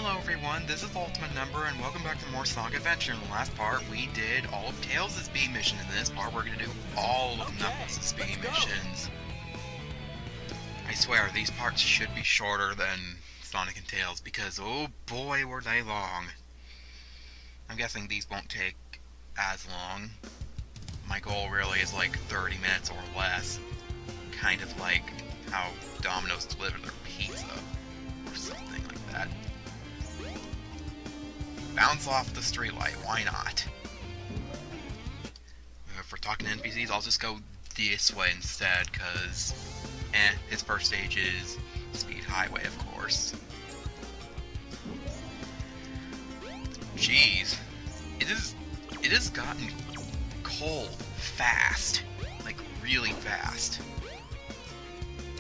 Hello everyone, this is Ultimate Number and welcome back to more Sonic Adventure. In the last part, we did all of Tails' speed mission. In this part, we're going to do all of Knuckles' speed missions. I swear, these parts should be shorter than Sonic and Tails because, oh boy, were they long. I'm guessing these won't take as long. My goal really is like 30 minutes or less. Kind of like how Domino's deliver their pizza or something like that. Bounce off the streetlight, why not? If we're talking to NPCs, I'll just go this way instead, cause, his first stage is Speed Highway, of course. Jeez, it has gotten cold fast, like really fast.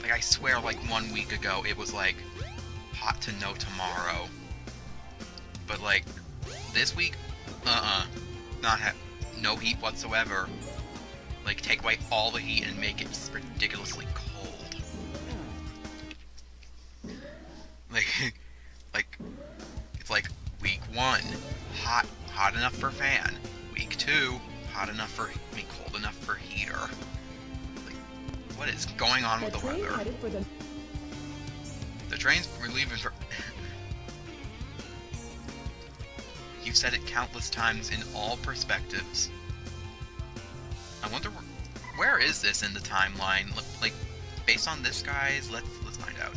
Like I swear, like 1 week ago, it was like hot to no tomorrow. But like this week, no heat whatsoever. Like take away all the heat and make it ridiculously cold. Like it's like week 1, hot enough for fan. Week 2, cold enough for heater. Like, what is going on with the weather? The train's relieving for. You've said it countless times in all perspectives. I wonder where is this in the timeline? Like, based on this, guys, let's find out.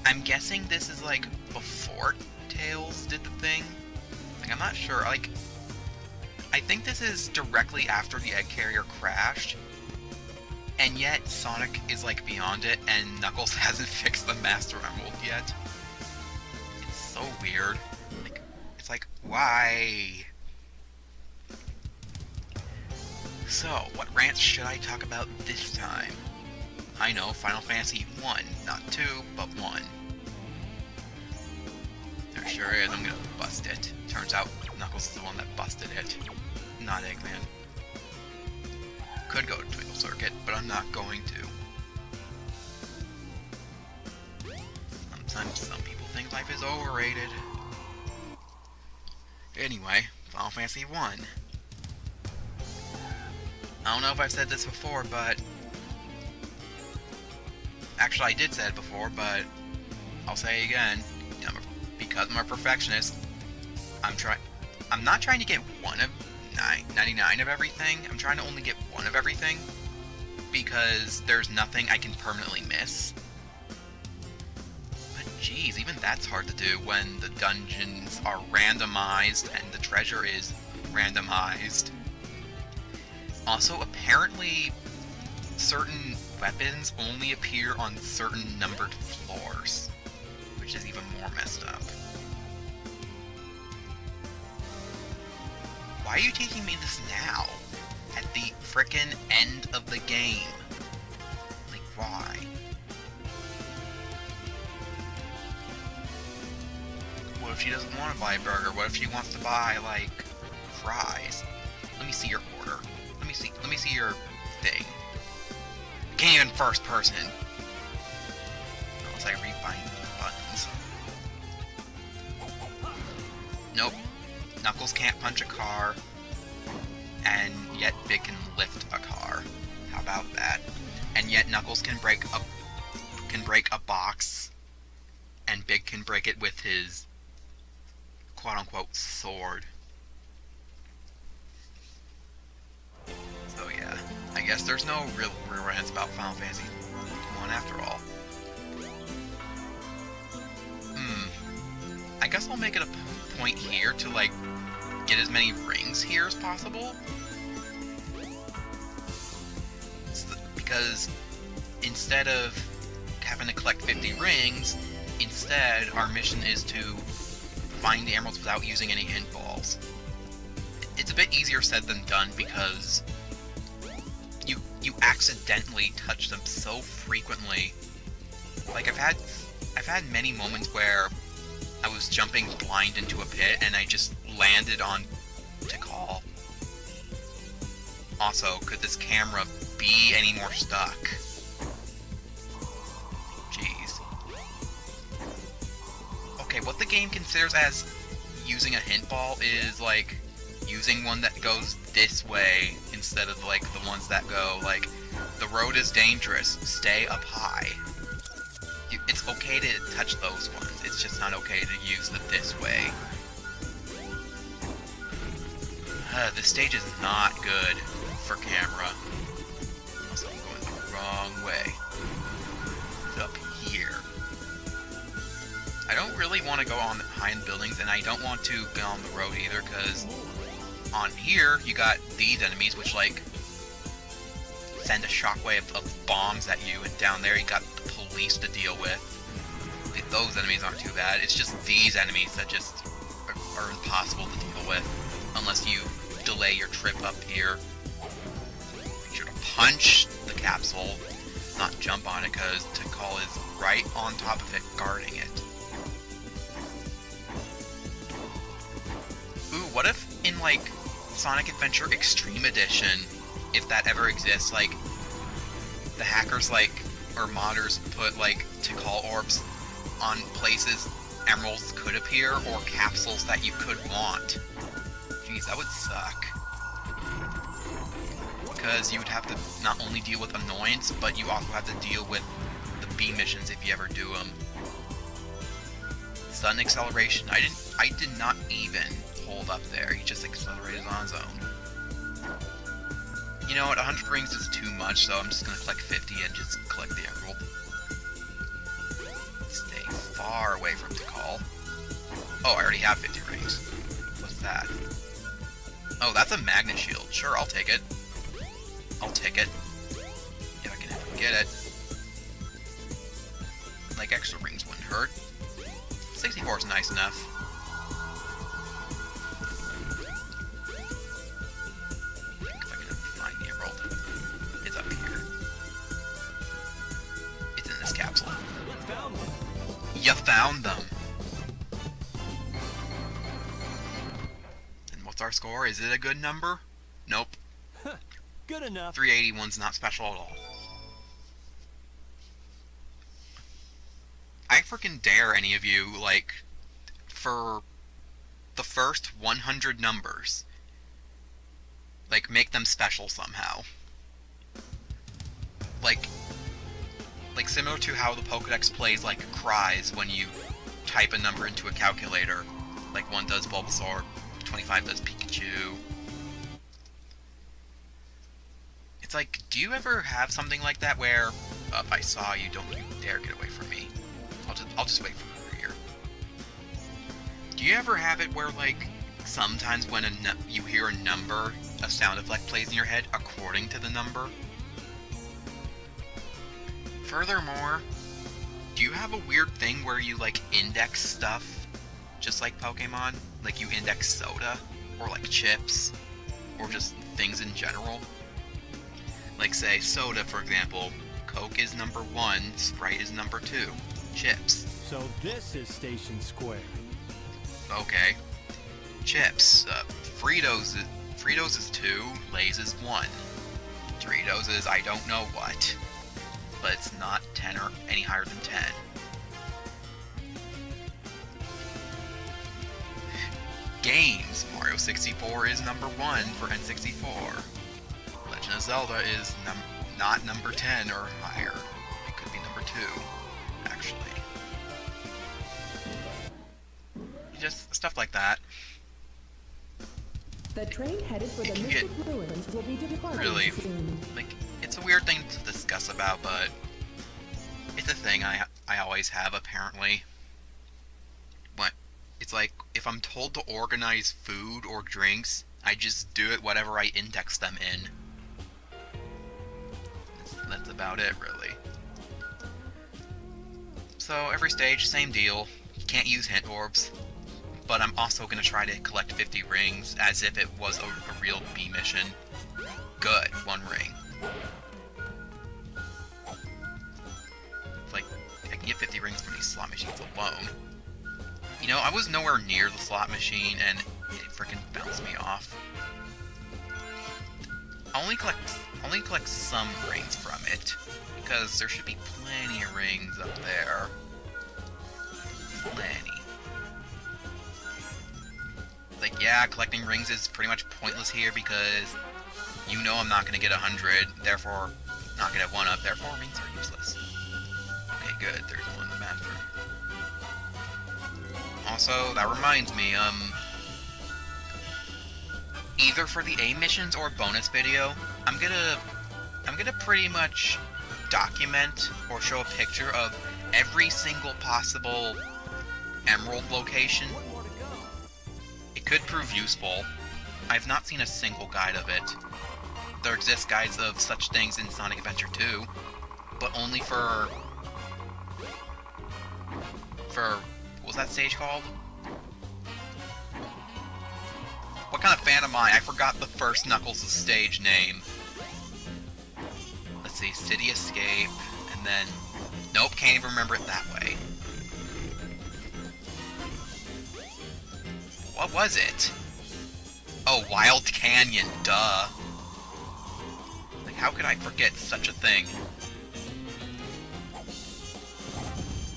I'm guessing this is like before Tails did the thing. Like, I'm not sure. Like, I think this is directly after the egg carrier crashed, and yet Sonic is like beyond it, and Knuckles hasn't fixed the Master Emerald yet. So weird. Like, it's like, why? So, what rants should I talk about this time? I know, Final Fantasy 1, not 2, but 1. There sure is, I'm gonna bust it. Turns out, Knuckles is the one that busted it, not Eggman. Could go to Twinkle Circuit, but I'm not going to. Sometimes some people think life is overrated. Anyway, Final Fantasy 1. I don't know if I've said this before, but... Actually, I did say it before, but... I'll say it again. Because I'm a perfectionist, I'm not trying to get 99 of everything. I'm trying to only get 1 of everything. Because there's nothing I can permanently miss. Jeez, even that's hard to do when the dungeons are randomized and the treasure is randomized. Also, apparently, certain weapons only appear on certain numbered floors, which is even more messed up. Why are you teaching me this now? At the frickin' end of the game? Like, why? What if she doesn't want to buy a burger? What if she wants to buy, like, fries? Let me see your order. Let me see your thing. Can't even first person. Unless I rebind the buttons. Nope. Knuckles can't punch a car, and yet Big can lift a car. How about that? And yet Knuckles can break a box, and Big can break it with his quote-unquote sword. So yeah, I guess there's no real rants about Final Fantasy 1 after all. I guess I'll make it a point here to, like, get as many rings here as possible. Because instead of having to collect 50 rings, instead our mission is to find the emeralds without using any hint balls. It's a bit easier said than done because you accidentally touch them so frequently. Like I've had many moments where I was jumping blind into a pit and I just landed on Tikal. Also, could this camera be any more stuck? Jeez. game considers as using a hint ball is like using one that goes this way instead of like the ones that go like the road is dangerous, stay up high. It's okay to touch those ones, it's just not okay to use the this way. This stage is not good for camera. Also, I'm going the wrong way. It's up here. I don't really want to go on high in buildings, and I don't want to go on the road either, because on here, you got these enemies, which, like, send a shockwave of bombs at you, and down there you got the police to deal with. Those enemies aren't too bad. It's just these enemies that just are impossible to deal with, unless you delay your trip up here. Make sure to punch the capsule, not jump on it, because Tikal is right on top of it, guarding it. Ooh, what if in, like, Sonic Adventure Extreme Edition, if that ever exists, like, the hackers, like, or modders put, like, Tikal orbs on places emeralds could appear, or capsules that you could want. Jeez, that would suck. Because you would have to not only deal with annoyance, but you also have to deal with the B missions if you ever do them. Sudden acceleration. I did not even hold up there. He just accelerated on his own. You know what? 100 rings is too much, so I'm just gonna collect 50 and just collect the emerald. Stay far away from Tikal. Oh, I already have 50 rings. What's that? Oh, that's a magnet shield. Sure, I'll take it. I'll take it. If I can get it. Like, extra rings wouldn't hurt. 64 is nice enough. If I can find the emerald. It's up here. It's in this capsule. You found them! And what's our score? Is it a good number? Nope. Good enough. 381's not special at all. I freaking dare any of you, like, for the first 100 numbers, like, make them special somehow. Like similar to how the Pokedex plays, like, cries when you type a number into a calculator. Like, 1 does Bulbasaur, 25 does Pikachu. It's like, do you ever have something like that where, if I saw you, don't you dare get away from me. I'll just wait for you here. Do you ever have it where, like, sometimes when you hear a number, a sound effect plays in your head according to the number? Furthermore, do you have a weird thing where you, like, index stuff, just like Pokemon? Like, you index soda, or, like, chips, or just things in general? Like, say, soda, for example, Coke is number 1, Sprite is number 2, chips. So this is Station Square. Okay. Chips, Fritos is 2, Lay's is 1. Doritos is I don't know what. But it's not 10 or any higher than 10. Games, Mario 64 is number 1 for N64. Legend of Zelda is not number 10 or higher. It could be number 2, actually. Just stuff like that. The train headed for the Mystic Ruins will be departing really, soon. like, it's a weird thing to discuss about, but it's a thing I always have, apparently. But it's like, if I'm told to organize food or drinks, I just do it whatever I index them in. That's about it, really. So, every stage, same deal. You can't use hint orbs. But I'm also going to try to collect 50 rings, as if it was a real B mission. Good, 1 ring. It's like, I can get 50 rings from these slot machines alone. You know, I was nowhere near the slot machine, and it freaking bounced me off. I only collect some rings from it, because there should be plenty of rings up there. Plenty. yeah, collecting rings is pretty much pointless here because you know I'm not going to get 100, therefore not going to have 1-up, therefore rings are useless. Okay, good, there's one in the bathroom. Also, that reminds me, either for the A missions or bonus video, I'm gonna pretty much document or show a picture of every single possible emerald location. It could prove useful. I've not seen a single guide of it. There exist guides of such things in Sonic Adventure 2, but only for what was that stage called? What kind of fan am I? I forgot the first Knuckles' stage name. Let's see, City Escape, and then... Nope, can't even remember it that way. What was it? Oh, Wild Canyon, duh. Like, how could I forget such a thing?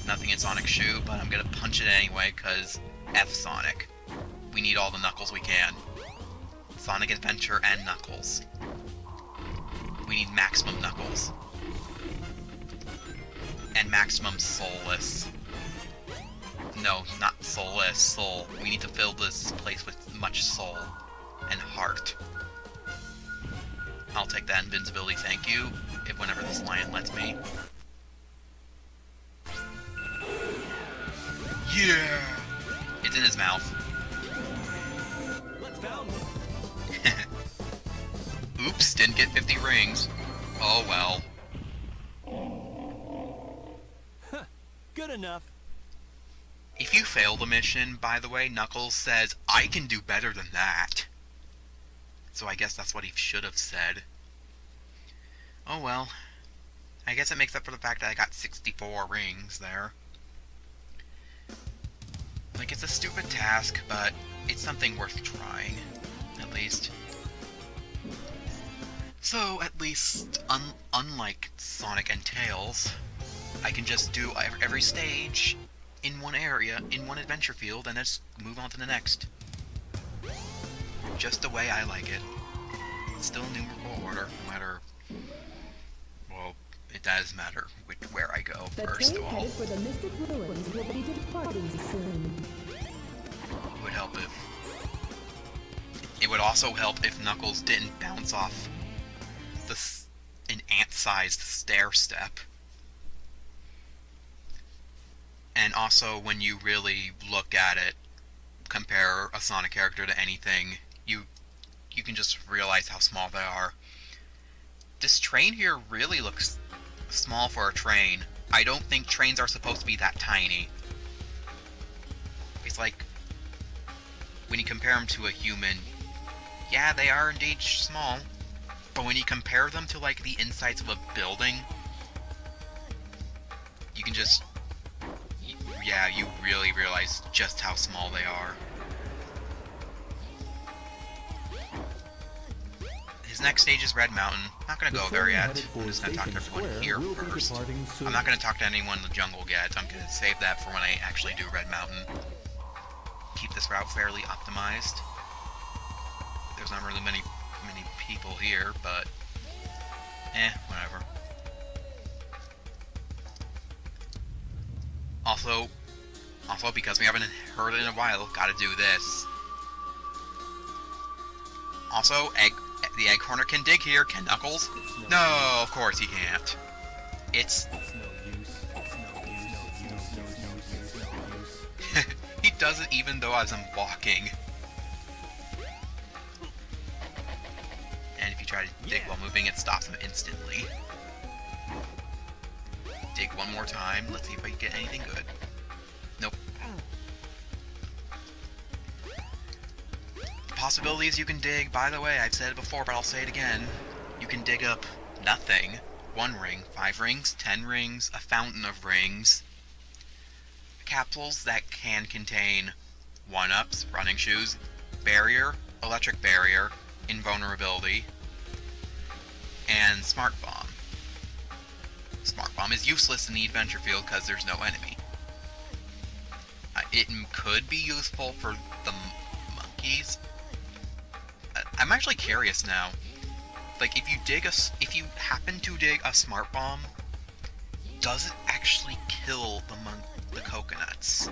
Nothing in Sonic Shoe, but I'm gonna punch it anyway, cause F Sonic. We need all the Knuckles we can. Sonic Adventure and Knuckles. We need maximum Knuckles. And maximum Soulless. No, not Soulless, Soul. We need to fill this place with much soul and heart. I'll take that invincibility, thank you, if whenever this lion lets me. Yeah! It's in his mouth. Oops, didn't get 50 rings. Oh well. Good enough. If you fail the mission, by the way, Knuckles says, I can do better than that. So I guess that's what he should have said. Oh well. I guess it makes up for the fact that I got 64 rings there. Like, it's a stupid task, but it's something worth trying. At least. So, at least, unlike Sonic and Tails, I can just do every stage in one area, in one adventure field, and just move on to the next. Just the way I like it. It's still numerical order, no matter... Well, it does matter where I go, The first train of all. headed for the Mystic Ruins will be departing soon. It would help if... It would also help if Knuckles didn't bounce off an ant-sized stair step. And also, when you really look at it, compare a Sonic character to anything, you can just realize how small they are. This train here really looks small for a train. I don't think trains are supposed to be that tiny. It's like, when you compare them to a human, yeah, they are indeed small. But when you compare them to, like, the insides of a building, you can just... Yeah, you really realize just how small they are. His next stage is Red Mountain. Not gonna go there yet. I'm just gonna talk to everyone here first. I'm not gonna talk to anyone in the jungle yet. I'm gonna save that for when I actually do Red Mountain. Keep this route fairly optimized. There's not really many people here, but whatever. Also because we haven't heard it in a while, gotta do this. Also, the Egg Corner can dig here. Can Knuckles? No, of course he can't. It's he does it even though as I'm walking. And if you try to dig while moving, it stops him instantly. Dig one more time. Let's see if I can get anything good. Nope. Possibilities you can dig, by the way, I've said it before, but I'll say it again. You can dig up nothing. 1 ring, 5 rings, 10 rings, a fountain of rings. Capsules that can contain 1-ups, running shoes, barrier, electric barrier, invulnerability, and Smart Bomb. Smart Bomb is useless in the adventure field because there's no enemy. It could be useful for the monkey monkeys. I'm actually curious now. Like, if you happen to dig a smart bomb, does it actually kill the coconuts?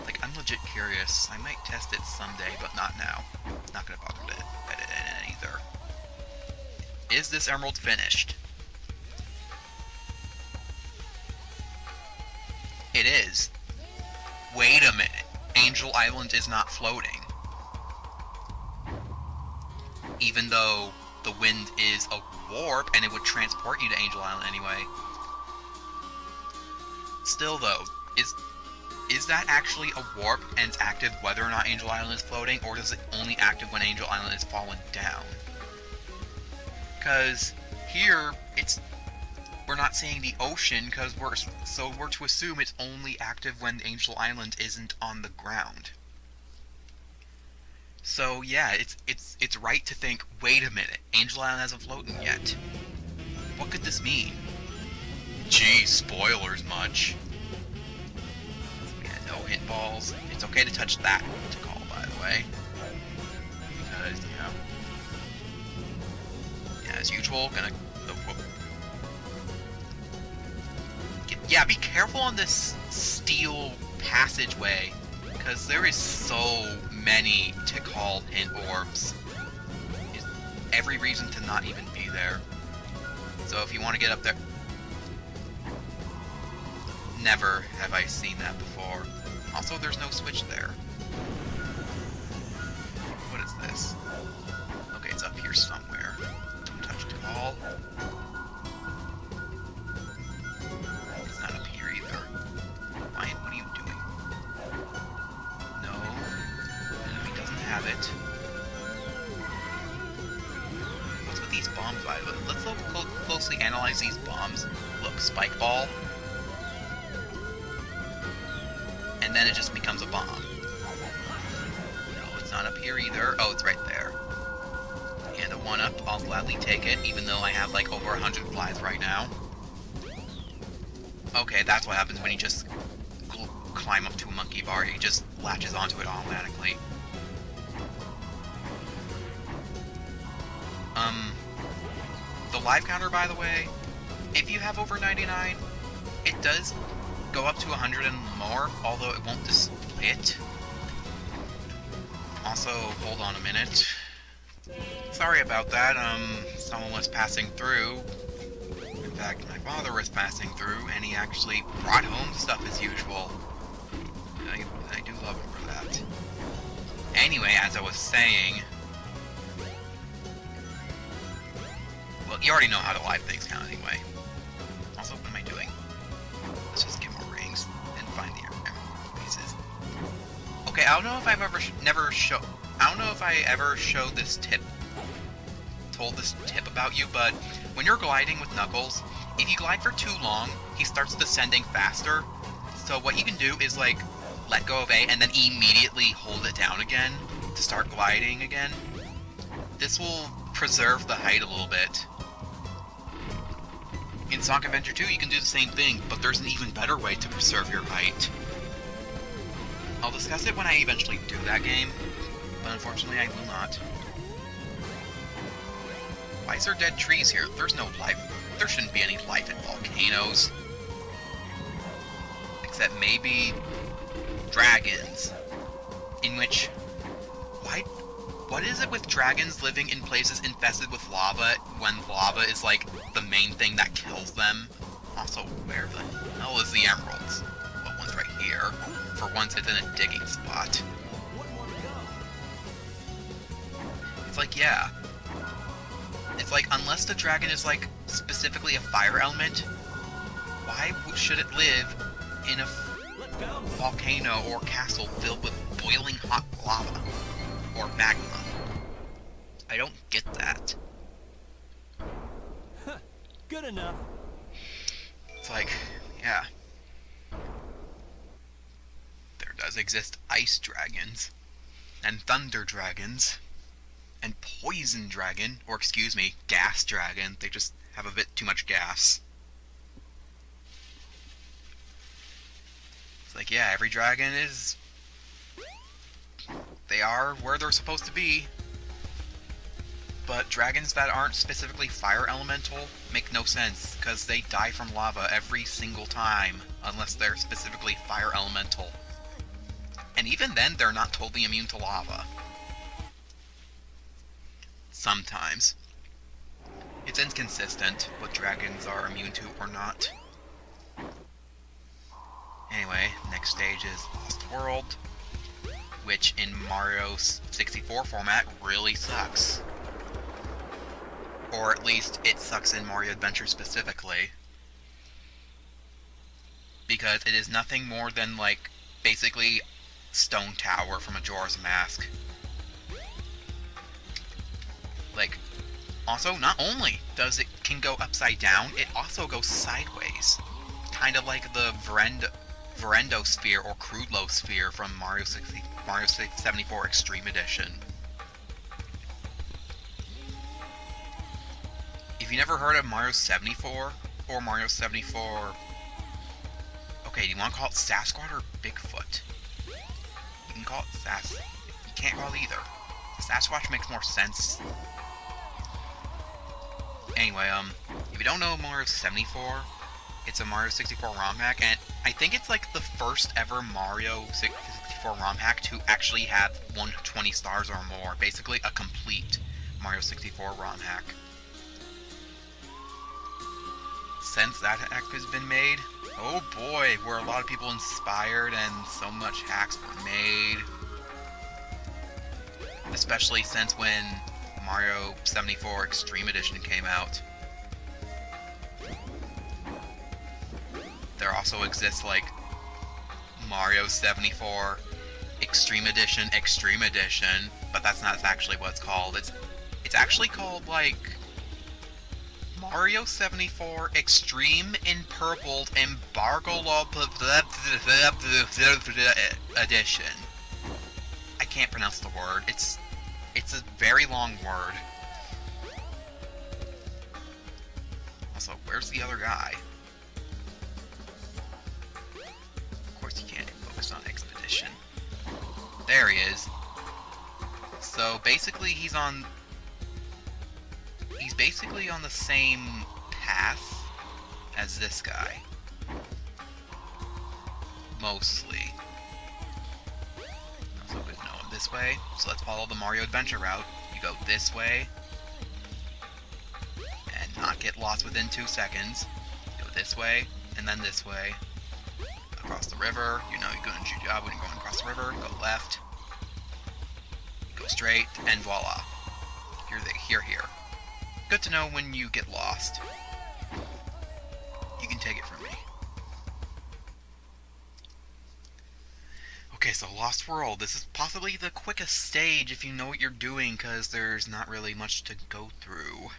Like, I'm legit curious. I might test it someday, but not now. Not gonna bother to edit it in either. Is this emerald finished? It is. Wait a minute. Angel Island is not floating. Even though the wind is a warp and it would transport you to Angel Island anyway. Still though, is that actually a warp and it's active whether or not Angel Island is floating, or is it only active when Angel Island is fallen down? Because here, we're not seeing the ocean, because we're to assume it's only active when Angel Island isn't on the ground. So yeah, it's right to think, wait a minute, Angel Island hasn't floated yet. What could this mean? Geez, spoilers much. Yeah, no hit balls. It's okay to touch that to call, by the way. Because, you know. Yeah, as usual, gonna... Yeah, be careful on this steel passageway, because there is so many Tikal hint orbs. It's every reason to not even be there. So if you want to get up there... Never have I seen that before. Also, there's no switch there. What is this? Okay, it's up here somewhere. Don't touch Tikal. It's not up here either. Why? What are you doing? No. Enemy doesn't have it. What's with these bombs, by the way? Let's look closely analyze these bombs. Look, spike ball. And then it just becomes a bomb. No, it's not up here either. Oh, it's right there. And a 1-up, I'll gladly take it, even though I have like over 100 flies right now. Okay, that's what happens when you just climb up to a monkey bar. He just latches onto it automatically. The live counter, by the way, if you have over 99, it does go up to 100 and more, although it won't display it. Also, hold on a minute. Sorry about that, someone was passing through. In fact, my father was passing through, and he actually brought home stuff as usual. I do love him for that. Anyway, as I was saying... Well, you already know how to live things count anyway. Also, what am I doing? Let's just get more rings and find the emerald pieces. Okay, I don't know if I've ever I don't know if I ever showed this tip, told this tip about you, but when you're gliding with Knuckles, if you glide for too long, he starts descending faster. So what you can do is like let go of A and then immediately hold it down again to start gliding again. This will preserve the height a little bit. In Sonic Adventure 2, you can do the same thing, but there's an even better way to preserve your height. I'll discuss it when I eventually do that game, but unfortunately I will not. Why is there dead trees here? There's no life. There shouldn't be any life in volcanoes. Except maybe... dragons. In which... What is it with dragons living in places infested with lava when lava is like the main thing that kills them? Also, where the hell is the emeralds? Well, one's right here. For once it's in a digging spot. It's like, yeah. It's like, unless the dragon is like specifically a fire element, why should it live in a volcano or castle filled with boiling hot lava? Or magma. I don't get that. Good enough. It's like, yeah. There does exist ice dragons, and thunder dragons, and poison dragon, or excuse me, gas dragon. They just have a bit too much gas. It's like, yeah, every dragon is They are where they're supposed to be. But dragons that aren't specifically fire elemental make no sense, because they die from lava every single time, unless they're specifically fire elemental. And even then, they're not totally immune to lava. Sometimes. It's inconsistent what dragons are immune to or not. Anyway, next stage is Lost World, which in Mario 64 format really sucks. Or at least it sucks in Mario Adventure specifically. Because it is nothing more than, like, basically Stone Tower from Majora's Mask. Like, also, not only does it can go upside down, it also goes sideways. Kind of like the Verendo Sphere or Crudlow Sphere from Mario 74 Extreme Edition. If you never heard of Mario 74 or Mario 74... Okay, do you want to call it Sasquatch or Bigfoot? You can call it Sas... You can't call it either. Sasquatch makes more sense. Anyway, if you don't know Mario 74, it's a Mario 64 ROM hack, and I think it's like the first ever Mario 64 ROM hack to actually have 120 stars or more. Basically a complete Mario 64 ROM hack. Since that hack has been made, oh boy, were a lot of people inspired and so much hacks were made. Especially since when Mario 74 Extreme Edition came out. There also exists like Mario 74 Extreme Edition, but that's not actually what it's called. It's actually called like Mario 74 Extreme Impurpled Embargo Edition. I can't pronounce the word. It's a very long word. Also, where's the other guy? Of course you can't focus on Expedition. There he is. So basically he's basically on the same path as this guy. Mostly. Also good to know him this way, so let's follow the Mario Adventure route. You go this way, and not get lost within 2 seconds. Go this way, and then this way. Across the river, you know you're doing a good job when you're going across the river. Go left, go straight, and voila. You're here. Good to know when you get lost. You can take it from me. Okay, so Lost World. This is possibly the quickest stage if you know what you're doing, because there's not really much to go through.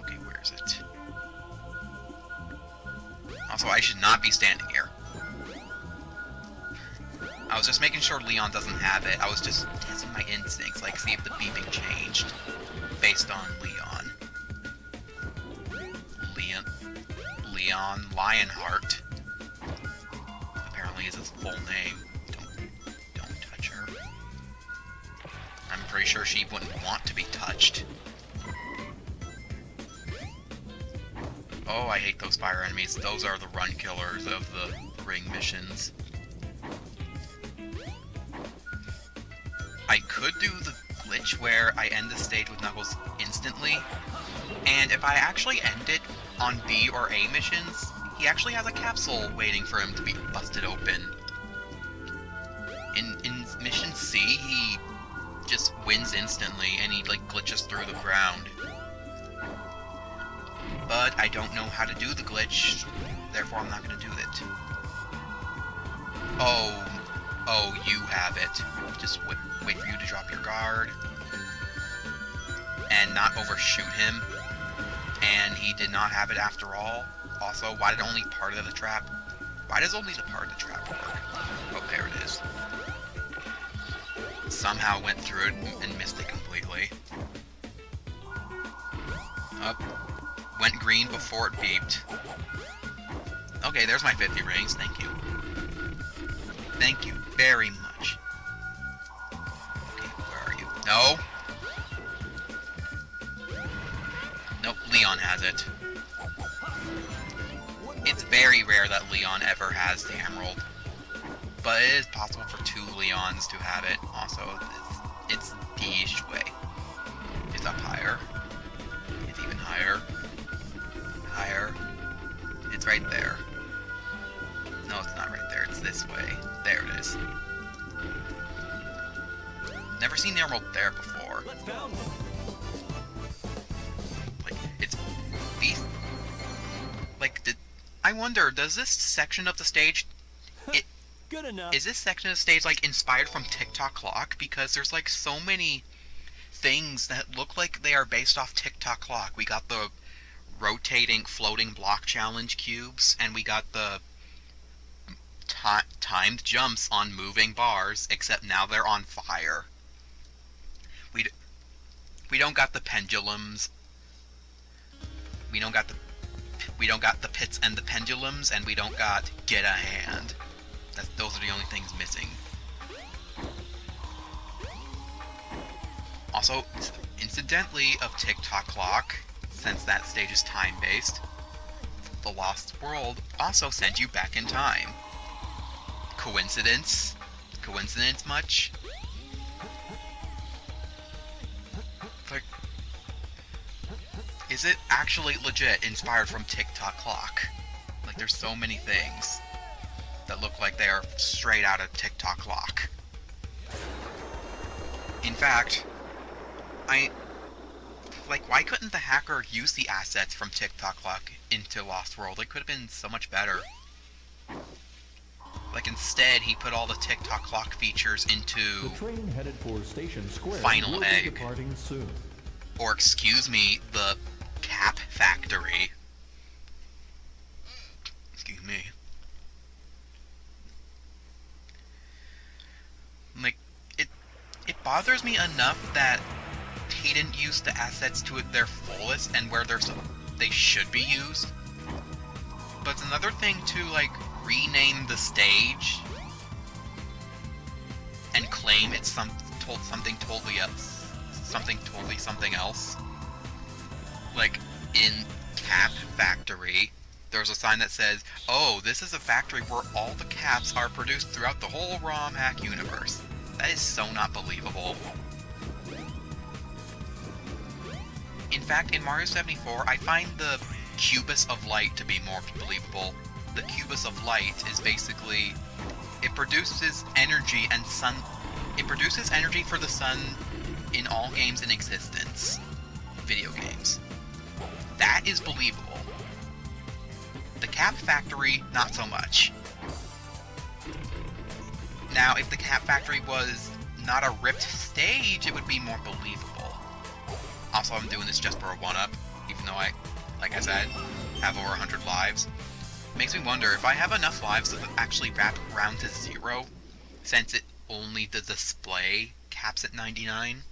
Okay, where is it? Also, I should not be standing here. I was just making sure Leon doesn't have it. I was just testing my instincts, like see if the beeping changed based on Leon. Leon Lionheart. Apparently is his full name. Don't touch her. I'm pretty sure she wouldn't want to be touched. Oh, I hate those fire enemies. Those are the run killers of the ring missions. I could do the glitch where I end the stage with Knuckles instantly, and if I actually end it on B or A missions, he actually has a capsule waiting for him to be busted open. In mission C, he just wins instantly, and he like glitches through the ground. But I don't know how to do the glitch, therefore I'm not going to do it. Oh, you have it. Just wait for you to drop your guard. And not overshoot him. And he did not have it after all. Also, why did only part of the trap... Why does only the part of the trap work? Oh, there it is. Somehow went through it and missed it completely. Up. Went green before it beeped. Okay, there's my 50 rings, thank you. Thank you very much. Okay, where are you? No. Nope, Leon has it. It's very rare that Leon ever has the emerald. But it is possible for 2 Leons to have it. Also, it's the way. It's up higher. It's even higher. Higher. It's right there. No, it's not right there. It's this way. There it is. Never seen the emerald there before. Let's found it. Like, it's... Like, I wonder, does this section of the stage... Good enough. Is this section of the stage, like, inspired from TikTok Clock? Because there's, like, so many things that look like they are based off TikTok Clock. We got the rotating floating block challenge cubes, and we got the timed jumps on moving bars, except now they're on fire. We don't got the pendulums. We don't got the pits and the pendulums, and we don't got get a hand. Those are the only things missing. Also, incidentally of TikTok Clock, since that stage is time-based, the Lost World also sends you back in time. Coincidence? Coincidence much? Like, is it actually legit inspired from TikTok Clock? Like, there's so many things that look like they are straight out of TikTok Clock. In fact, why couldn't the hacker use the assets from TikTok Clock into Lost World? It could have been so much better. Like, instead, he put all the TikTok Clock features into The train headed for Station Square Final will be Egg. departing soon. Or, excuse me, the Cap Factory. Excuse me. Like, it bothers me enough that he didn't use the assets to their fullest and where they should be used. But it's another thing to, like, rename the stage and claim it's something totally else. Something else. Like, in Cap Factory, there's a sign that says, "Oh, this is a factory where all the caps are produced throughout the whole ROM hack universe." That is so not believable. In fact, in Mario 74, I find the Cubus of Light to be more believable. The Cubus of Light is basically, it produces energy and it produces energy for the sun in all games in existence. Video games. That is believable. The Cap Factory, not so much. Now, if the Cap Factory was not a ripped stage, it would be more believable. Also, I'm doing this just for a 1-up, even though I, like I said, have over 100 lives. Makes me wonder if I have enough lives to actually wrap around to 0, since it only the display caps at 99.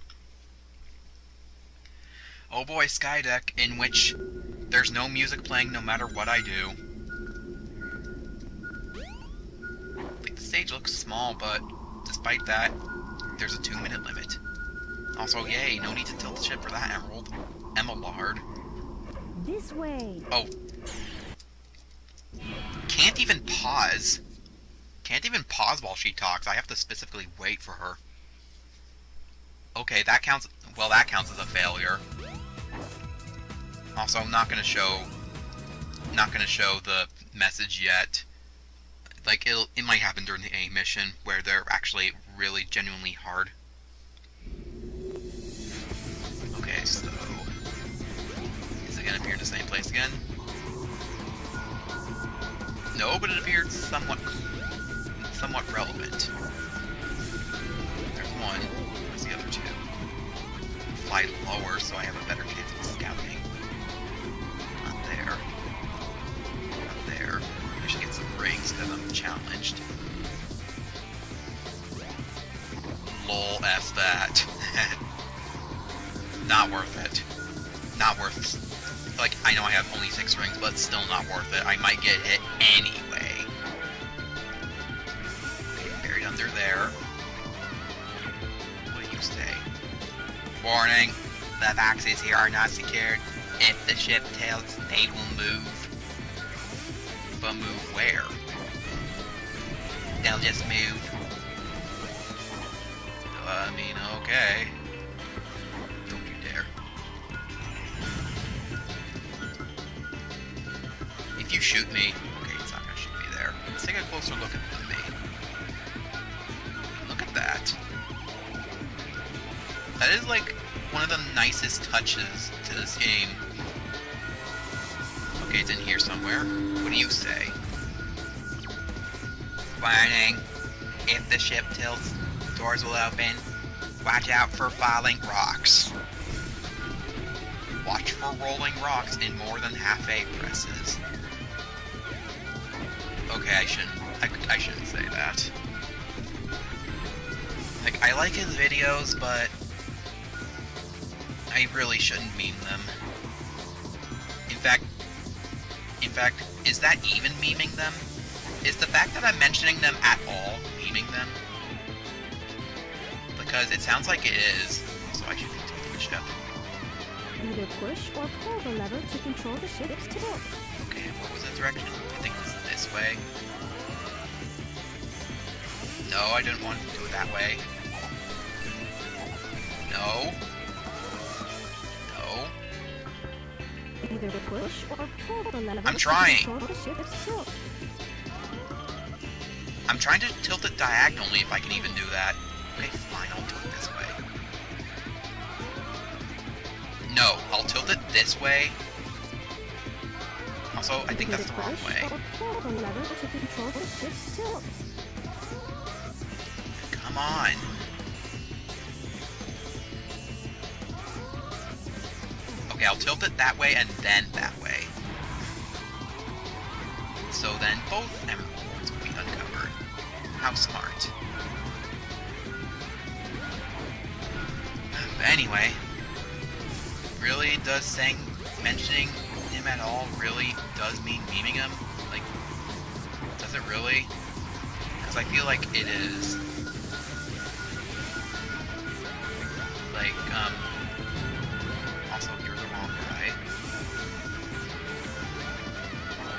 Oh boy, Skydeck, in which there's no music playing no matter what I do. Like, the stage looks small, but despite that, there's a 2-minute limit. Also, yay, no need to tilt the ship for that emerald. Emelard. This way. Oh. Can't even pause. Can't even pause while she talks. I have to specifically wait for her. Okay, that counts. Well, that counts as a failure. Also, not gonna show the message yet. Like, it might happen during the A mission, where they're actually really genuinely hard. Okay, so is it gonna appear in the same place again? No, but it appeared somewhat relevant. There's one. Where's the other two? Fly lower, so I have a better chance of scouting. Not there. Not there. Maybe I should get some rings because I'm challenged. Lol, F that. Not worth it. Not worth. Like, I know I have only 6 rings, but still not worth it. I might get hit anyway. Okay, under there. What do you say? Warning, the boxes here are not secured. If the ship tails, they will move. But move where? They'll just move. I mean, okay. Don't you dare. If you shoot me... Okay, it's not gonna shoot me there. Let's take a closer look at me. Look at that. That is like one of the nicest touches to this game. Okay, it's in here somewhere. What do you say? Warning. If the ship tilts, doors will open. Watch out for falling rocks. Watch for rolling rocks in more than half-A presses. Okay, I shouldn't say that. Like, I like his videos, but I really shouldn't meme them. In fact, is that even memeing them? Is the fact that I'm mentioning them at all memeing them? Because it sounds like it is, so I should be tilting the ship. Either push or pull the lever to control the ship's tilt. Okay, what was the direction? I think it was this way. No, I didn't want to do it that way. No. No. Either push or pull the lever I'm trying. to control the ship's tilt. I'm trying to tilt it diagonally if I can even do that. Okay, fine, I'll tilt it this way. No, I'll tilt it this way. Also, I think that's the wrong way. Or pull the lever to control the ship's tilt. Come on. Okay, I'll tilt it that way and then that way. So then both emeralds will be uncovered. How smart. But anyway, really does mentioning him at all really does mean memeing him? Like, does it really? Because I feel like it is. Like, also, you're the wrong guy.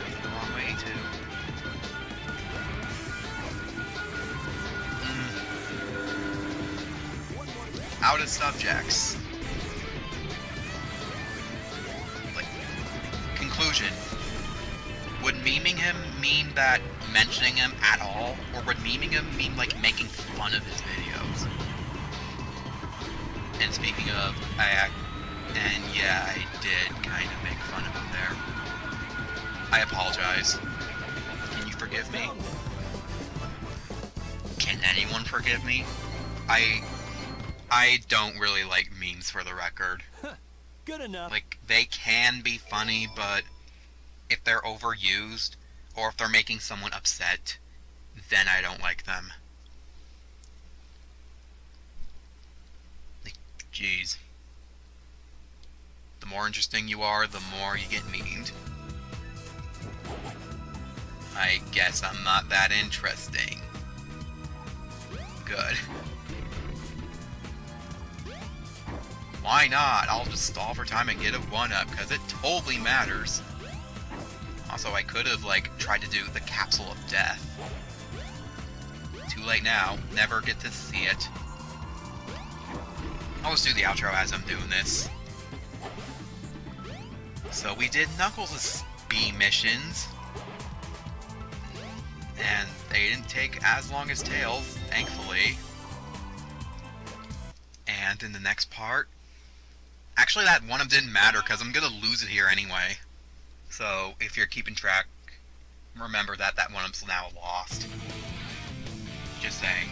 You're the wrong way, too. Out of subjects. Like, conclusion. Would memeing him mean that mentioning him at all? Or would memeing him mean, like, making fun of his videos? And speaking of, yeah, I did kind of make fun of him there. I apologize. Can you forgive me? Can anyone forgive me? I don't really like memes, for the record. Good enough. Like, they can be funny, but if they're overused, or if they're making someone upset, then I don't like them. Like, jeez. The more interesting you are, the more you get memed. I guess I'm not that interesting. Good. Why not? I'll just stall for time and get a 1-up, because it totally matters. Also, I could have, like, tried to do the Capsule of Death. Too late now. Never get to see it. I'll just do the outro as I'm doing this. So we did Knuckles' B missions. And they didn't take as long as Tails, thankfully. And in the next part... Actually, that 1-up didn't matter, because I'm going to lose it here anyway. So, if you're keeping track, remember that 1-up's now lost. Just saying.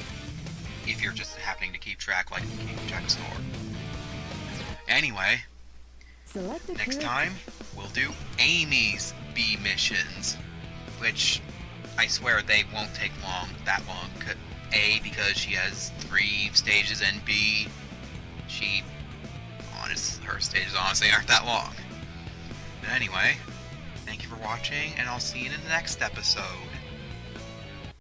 If you're just happening to keep track like you keep track of score. Anyway, next time, we'll do Amy's B missions. Which, I swear, they won't take that long. A, because she has 3 stages, and B, her stages honestly aren't that long. But anyway, thank you for watching, and I'll see you in the next episode.